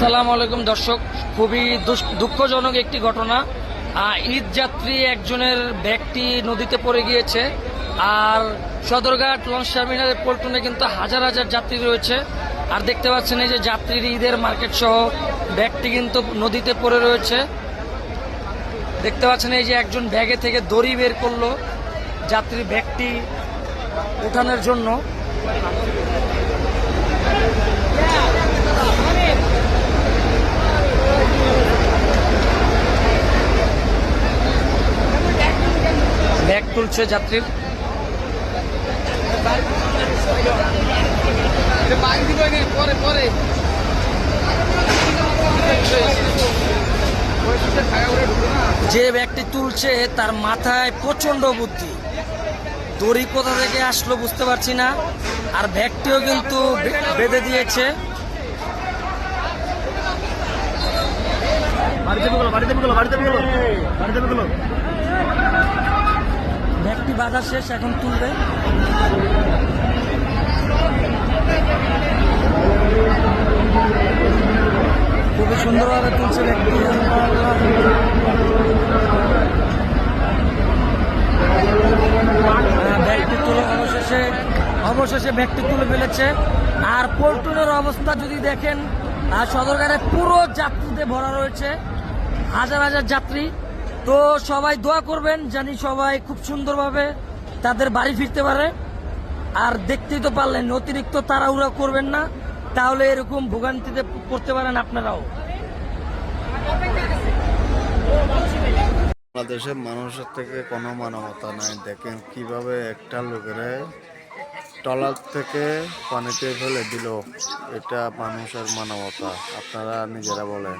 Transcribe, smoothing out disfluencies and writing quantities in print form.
আসসালামু আলাইকুম দর্শক, খুবই দুঃখজনক একটি ঘটনা। ঈদ যাত্রী একজনের ব্যাগটি নদীতে পড়ে গিয়েছে। আর সদরঘাট লঞ্চ টার্মিনালের পল্টনে কিন্তু হাজার হাজার যাত্রী রয়েছে। আর দেখতে পাচ্ছেন এই যে যাত্রীর ঈদের মার্কেট সহ ব্যাগটি কিন্তু নদীতে পড়ে রয়েছে। দেখতে পাচ্ছেন এই যে একজন ব্যাগে থেকে দড়ি বের করলো যাত্রীর ব্যাগটি উঠানোর জন্য। ব্যাগ তুলছে যাত্রীর। যে ব্যাগটি তুলছে তার মাথায় প্রচন্ড বুদ্ধি, দড়ি কোথা থেকে আসলো বুঝতে পারছি না। আর ব্যাগটিও কিন্তু বেঁধে দিয়েছে। ব্যাগটি বাঁধা শেষ, এখন তুলবে। খুবই সুন্দরভাবে তুলছে ব্যাগটি। ব্যাগটি তুলে অবশেষে ব্যাগটি তুলে ফেলেছে। আর পল্টনের অবস্থা যদি দেখেন, সদরঘাটে পুরো যাত্রীতে ভরা রয়েছে, হাজার হাজার যাত্রী। তো সবাই দোয়া করবেন জানি সবাই খুব সুন্দরভাবে তাদের বাড়ি ফিরতে পারে। আর দেখতেই তো পারলেন, অতিরিক্ত তাড়াহুড়া করবেন না, তাহলে এরকম ভোগান্তিতে পড়তে পারেন আপনারাও। বাংলাদেশের মানুষের থেকে কোনো মানবতা নাই। দেখেন কিভাবে একটা লোকের ট্রলার থেকে পানিতে ফেলে দিল। এটা মানুষের মানবতা? আপনারা নিজেরা বলেন।